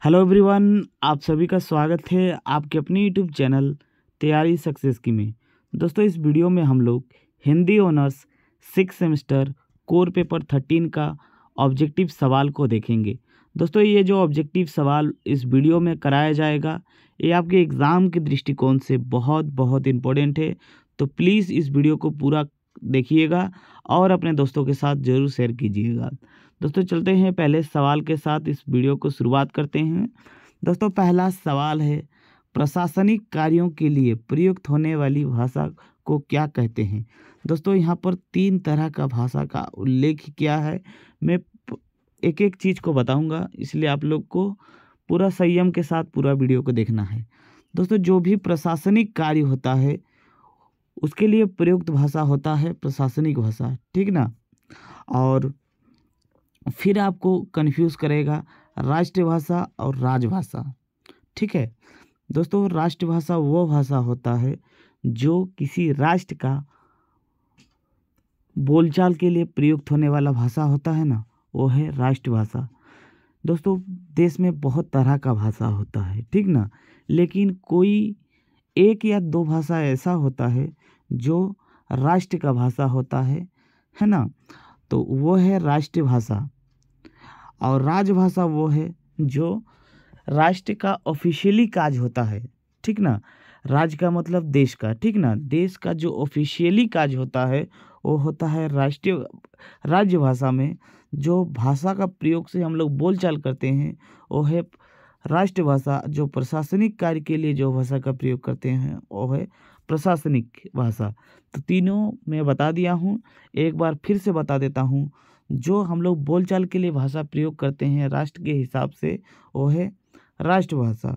Hello everyone, आप सभी का स्वागत है आपके अपने यूट्यूब चैनल तैयारी सक्सेस की में। दोस्तों, इस वीडियो में हम लोग Hindi honours 6 semester core paper 13 का ऑब्जेक्टिव सवाल को देखेंगे। दोस्तों, ये जो ऑब्जेक्टिव सवाल इस वीडियो में कराया जाएगा, ये आपके एग्ज़ाम के दृष्टिकोण से बहुत बहुत इम्पोर्टेंट है। तो प्लीज़ इस वीडियो को पूरा देखिएगा और अपने दोस्तों के साथ ज़रूर शेयर कीजिएगा। दोस्तों, चलते हैं पहले सवाल के साथ, इस वीडियो को शुरुआत करते हैं। दोस्तों, पहला सवाल है, प्रशासनिक कार्यों के लिए प्रयुक्त होने वाली भाषा को क्या कहते हैं। दोस्तों, यहाँ पर 3 तरह का भाषा का उल्लेख किया है। मैं एक एक चीज़ को बताऊंगा, इसलिए आप लोग को पूरा संयम के साथ पूरा वीडियो को देखना है। दोस्तों, जो भी प्रशासनिक कार्य होता है उसके लिए प्रयुक्त भाषा होता है प्रशासनिक भाषा, ठीक ना। और फिर आपको कंफ्यूज करेगा राष्ट्रभाषा और राजभाषा, ठीक है। दोस्तों, राष्ट्रभाषा वो भाषा होता है जो किसी राष्ट्र का बोलचाल के लिए प्रयुक्त होने वाला भाषा होता है ना, वो है राष्ट्रभाषा। दोस्तों, देश में बहुत तरह का भाषा होता है, ठीक ना, लेकिन कोई एक या दो भाषा ऐसा होता है जो राष्ट्र का भाषा होता है ना। तो वो है राष्ट्रभाषा। और राजभाषा वो है जो राष्ट्र का ऑफिशियली काज होता है, ठीक ना। राज का मतलब देश का, ठीक ना। देश का जो ऑफिशियली काज होता है वो होता है राष्ट्रीय राज्य भाषा में। जो भाषा का प्रयोग से हम लोग बोलचाल करते हैं वो है राष्ट्रभाषा। जो प्रशासनिक कार्य के लिए जो भाषा का प्रयोग करते हैं वो है प्रशासनिक भाषा। तो तीनों मैं बता दिया हूँ, एक बार फिर से बता देता हूँ। जो हम लोग बोलचाल के लिए भाषा प्रयोग करते हैं राष्ट्र के हिसाब से वो है राष्ट्रभाषा।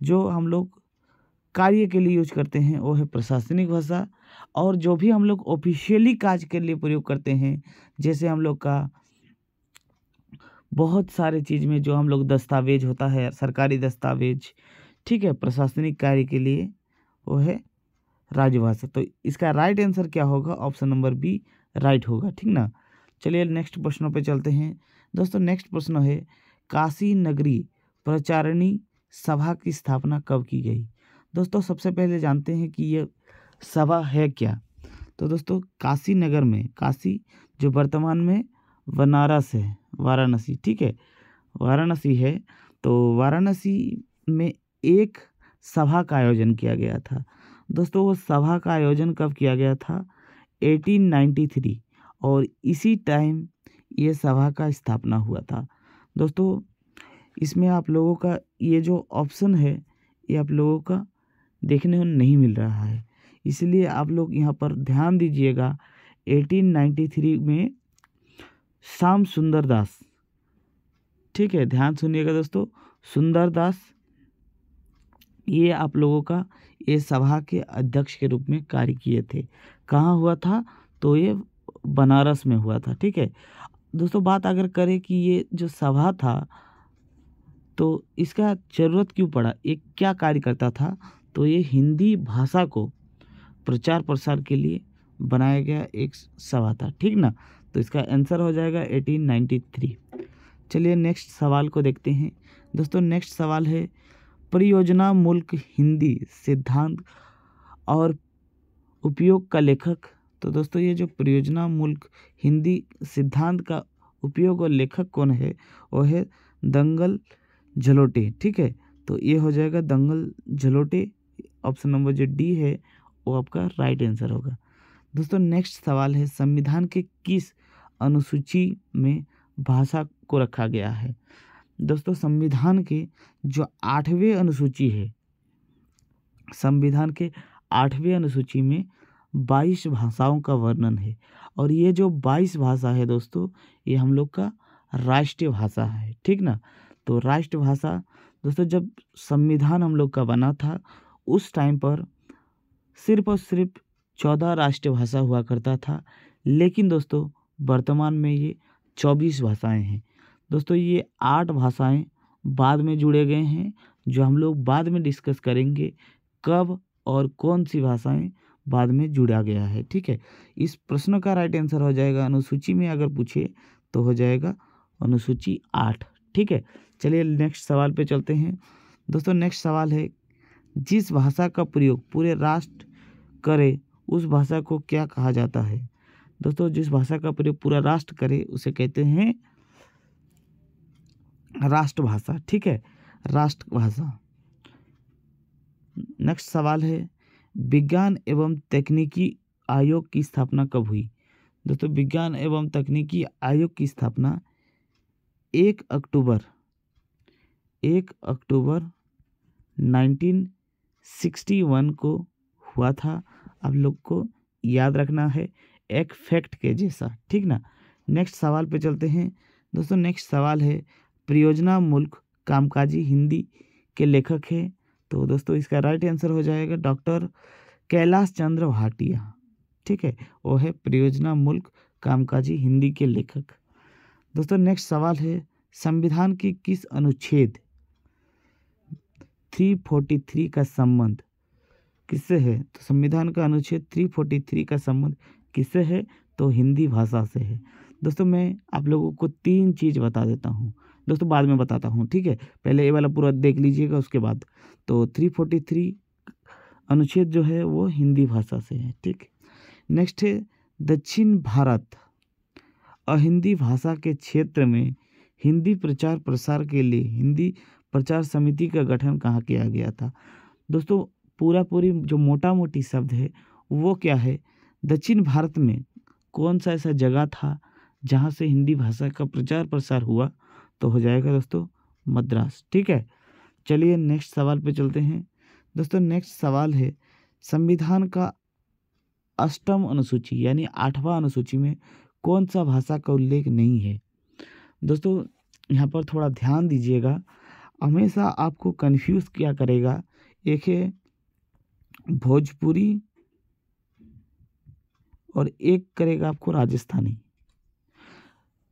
जो हम लोग कार्य के लिए यूज करते हैं वो है प्रशासनिक भाषा। और जो भी हम लोग ऑफिशियली काज के लिए प्रयोग करते हैं, जैसे हम लोग का बहुत सारे चीज़ में जो हम लोग दस्तावेज होता है, सरकारी दस्तावेज, ठीक है, प्रशासनिक कार्य के लिए वो है राजभाषा। तो इसका राइट आंसर क्या होगा? ऑप्शन नंबर बी राइट होगा, ठीक ना। चलिए नेक्स्ट प्रश्नों पे चलते हैं। दोस्तों, नेक्स्ट प्रश्न है, काशी नगरी प्रचारिणी सभा की स्थापना कब की गई। दोस्तों, सबसे पहले जानते हैं कि ये सभा है क्या। तो दोस्तों, काशी नगर में, काशी जो वर्तमान में बनारस है, वाराणसी, ठीक है, वाराणसी है। तो वाराणसी में एक सभा का आयोजन किया गया था। दोस्तों, वो सभा का आयोजन कब किया गया था? 1893। और इसी टाइम ये सभा का स्थापना हुआ था। दोस्तों, इसमें आप लोगों का ये जो ऑप्शन है ये आप लोगों का देखने को नहीं मिल रहा है, इसलिए आप लोग यहाँ पर ध्यान दीजिएगा। 1893 में श्याम सुंदर दास, ठीक है, ध्यान सुनिएगा दोस्तों, सुंदर दास ये आप लोगों का ये सभा के अध्यक्ष के रूप में कार्य किए थे। कहाँ हुआ था? तो ये बनारस में हुआ था, ठीक है। दोस्तों, बात अगर करें कि ये जो सभा था तो इसका ज़रूरत क्यों पड़ा, ये क्या कार्य करता था, तो ये हिंदी भाषा को प्रचार प्रसार के लिए बनाया गया एक सभा था, ठीक ना। तो इसका आंसर हो जाएगा 1893। चलिए नेक्स्ट सवाल को देखते हैं। दोस्तों, नेक्स्ट सवाल है, परियोजना मुल्क हिंदी सिद्धांत और उपयोग का लेखक। तो दोस्तों, ये जो परियोजना मुल्क हिंदी सिद्धांत का उपयोग और लेखक कौन है? वो है दंगल झलोटे, ठीक है। तो ये हो जाएगा दंगल झलोटे। ऑप्शन नंबर जो डी है वो आपका राइट आंसर होगा। दोस्तों, नेक्स्ट सवाल है, संविधान के किस अनुसूची में भाषा को रखा गया है। दोस्तों, संविधान के जो 8वें अनुसूची है, संविधान के 8वें अनुसूची में 22 भाषाओं का वर्णन है। और ये जो 22 भाषा है दोस्तों, ये हम लोग का राष्ट्रीय भाषा है, ठीक ना। तो राष्ट्रभाषा दोस्तों, जब संविधान हम लोग का बना था उस टाइम पर सिर्फ और सिर्फ 14 राष्ट्रीय भाषा हुआ करता था, लेकिन दोस्तों वर्तमान में ये 24 भाषाएं हैं। दोस्तों, ये 8 भाषाएं बाद में जुड़े गए हैं, जो हम लोग बाद में डिस्कस करेंगे कब और कौन सी भाषाएं बाद में जुड़ा गया है, ठीक है। इस प्रश्न का राइट आंसर हो जाएगा, अनुसूची में अगर पूछे तो हो जाएगा अनुसूची 8, ठीक है। चलिए नेक्स्ट सवाल पे चलते हैं दोस्तों। नेक्स्ट सवाल है, जिस भाषा का प्रयोग पूरे राष्ट्र करे उस भाषा को क्या कहा जाता है? दोस्तों जिस भाषा का प्रयोग पूरा राष्ट्र करे उसे कहते हैं राष्ट्रभाषा। ठीक है, राष्ट्रभाषा। नेक्स्ट सवाल है, विज्ञान एवं तकनीकी आयोग की स्थापना कब हुई? दोस्तों विज्ञान एवं तकनीकी आयोग की स्थापना 1 अक्टूबर 1961 को हुआ था। आप लोग को याद रखना है, एक फैक्ट के जैसा, ठीक ना। नेक्स्ट सवाल पे चलते हैं दोस्तों। नेक्स्ट सवाल है, परियोजना मुल्क कामकाजी हिंदी के लेखक है? तो दोस्तों इसका राइट आंसर हो जाएगा डॉक्टर कैलाश चंद्र भाटिया। ठीक है, वो है परियोजना मुल्क कामकाजी हिंदी के लेखक। दोस्तों नेक्स्ट सवाल है, संविधान की किस अनुच्छेद 343 का संबंध किससे है? तो संविधान का अनुच्छेद 343 का संबंध किससे है? तो हिंदी भाषा से है। दोस्तों मैं आप लोगों को 3 चीज़ बता देता हूँ दोस्तों, बाद में बताता हूँ, ठीक है। पहले ये वाला पूरा देख लीजिएगा, उसके बाद तो 343 अनुच्छेद जो है वो हिंदी भाषा से है। ठीक, नेक्स्ट है, दक्षिण भारत अहिंदी भाषा के क्षेत्र में हिंदी प्रचार प्रसार के लिए हिंदी प्रचार समिति का गठन कहाँ किया गया था? दोस्तों पूरी जो मोटा मोटी शब्द है वो क्या है, दक्षिण भारत में कौन सा ऐसा जगह था जहाँ से हिंदी भाषा का प्रचार प्रसार हुआ? तो हो जाएगा दोस्तों मद्रास। ठीक है, चलिए नेक्स्ट सवाल पे चलते हैं दोस्तों। नेक्स्ट सवाल है, संविधान का 8वीं अनुसूची यानी 8वां अनुसूची में कौन सा भाषा का उल्लेख नहीं है? दोस्तों यहाँ पर थोड़ा ध्यान दीजिएगा, हमेशा आपको कंफ्यूज क्या करेगा, एक है भोजपुरी और एक करेगा आपको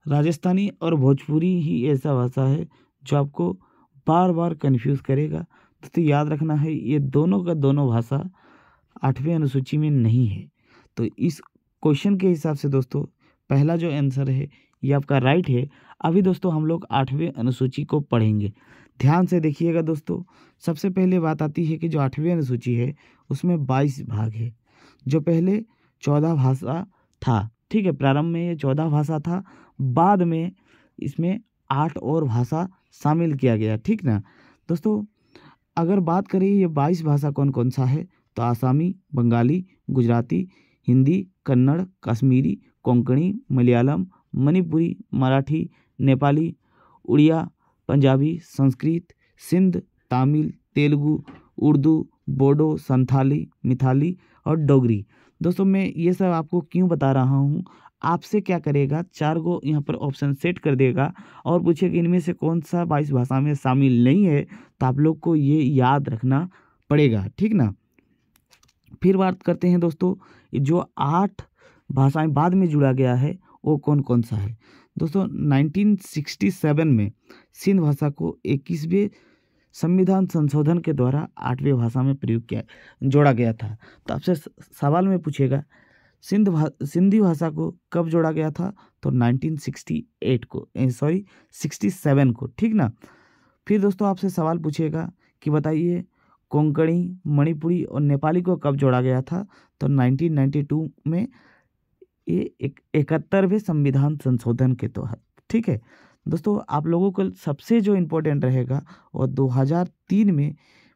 राजस्थानी और भोजपुरी ही ऐसा भाषा है जो आपको बार बार कंफ्यूज करेगा। दोस्तों याद रखना है, ये दोनों का दोनों भाषा 8वीं अनुसूची में नहीं है। तो इस क्वेश्चन के हिसाब से दोस्तों पहला जो आंसर है ये आपका राइट है। अभी दोस्तों हम लोग 8वीं अनुसूची को पढ़ेंगे, ध्यान से देखिएगा दोस्तों। सबसे पहले बात आती है कि जो 8वीं अनुसूची है उसमें 22 भाग है, जो पहले 14 भाषा था। ठीक है, प्रारंभ में ये 14 भाषा था, बाद में इसमें 8 और भाषा शामिल किया गया। ठीक ना दोस्तों, अगर बात करें ये 22 भाषा कौन कौन सा है, तो आसामी, बंगाली, गुजराती, हिंदी, कन्नड़, कश्मीरी, कोंकणी, मलयालम, मणिपुरी, मराठी, नेपाली, उड़िया, पंजाबी, संस्कृत, सिंध, तमिल, तेलुगु, उर्दू, बोडो, संथाली, मिथाली और डोगरी। दोस्तों मैं ये सब आपको क्यों बता रहा हूँ, आपसे क्या करेगा, 4 गो यहाँ पर ऑप्शन सेट कर देगा और पूछे कि इनमें से कौन सा 22 भाषा में शामिल नहीं है, तो आप लोग को ये याद रखना पड़ेगा। ठीक ना, फिर बात करते हैं दोस्तों, जो 8 भाषाएं बाद में जुड़ा गया है वो कौन कौन सा है। दोस्तों 1967 में सिंध भाषा को 21वें संविधान संशोधन के द्वारा 8वीं भाषा में जोड़ा गया था। तो आपसे सवाल में पूछेगा सिंधी भाषा को कब जोड़ा गया था, तो 1968 को 67 को। ठीक ना, फिर दोस्तों आपसे सवाल पूछेगा कि बताइए कोंकणी, मणिपुरी और नेपाली को कब जोड़ा गया था, तो 1992 में ये 71वें संविधान संशोधन के तहत। ठीक है दोस्तों, आप लोगों को सबसे जो इम्पोर्टेंट रहेगा और 2003 में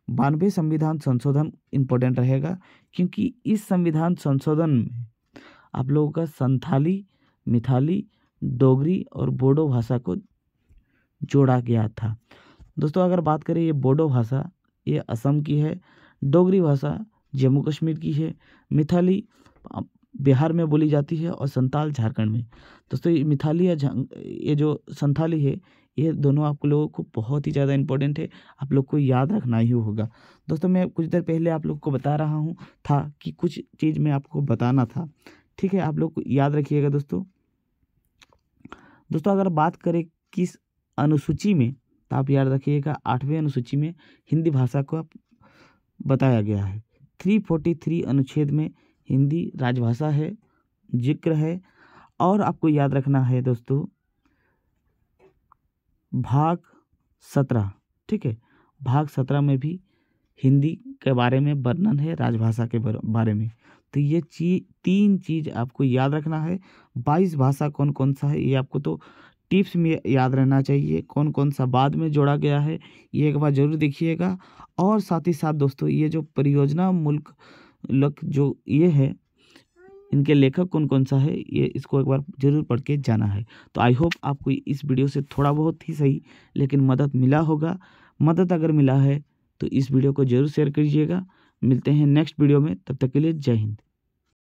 92वें संविधान संशोधन इम्पोर्टेंट रहेगा, क्योंकि इस संविधान संशोधन में आप लोगों का संथाली, मिथाली, डोगरी और बोडो भाषा को जोड़ा गया था। दोस्तों अगर बात करें ये बोडो भाषा ये असम की है, डोगरी भाषा जम्मू कश्मीर की है, मिथाली बिहार में बोली जाती है और संताल झारखंड में। दोस्तों ये मिथाली या ये जो संथाली है ये दोनों आप लोगों को बहुत ही ज़्यादा इम्पोर्टेंट है, आप लोग को याद रखना ही होगा। दोस्तों मैं कुछ देर पहले आप लोग को बता रहा हूँ था कि कुछ चीज़ मैं आपको बताना था। ठीक है, आप लोग को याद रखिएगा दोस्तों। अगर बात करें किस अनुसूची में, तो आप याद रखिएगा 8वीं अनुसूची में हिंदी भाषा को आप बताया गया है। 343 अनुच्छेद में हिंदी राजभाषा है, जिक्र है। और आपको याद रखना है दोस्तों, भाग 17, ठीक है। भाग 17 में भी हिंदी के बारे में वर्णन है, राजभाषा के बारे में। तो ये 3 चीज़ आपको याद रखना है। 22 भाषा कौन कौन सा है ये आपको तो टिप्स में याद रहना चाहिए। कौन कौन सा बाद में जोड़ा गया है ये एक बार ज़रूर देखिएगा। और साथ ही साथ दोस्तों ये जो परियोजना मूलक जो ये है, इनके लेखक कौन कौन सा है ये इसको एक बार ज़रूर पढ़ के जाना है। तो आई होप आपको इस वीडियो से थोड़ा बहुत ही सही लेकिन मदद मिला होगा। मदद अगर मिला है तो इस वीडियो को ज़रूर शेयर कीजिएगा। मिलते हैं नेक्स्ट वीडियो में, तब तक के लिए जय हिंद।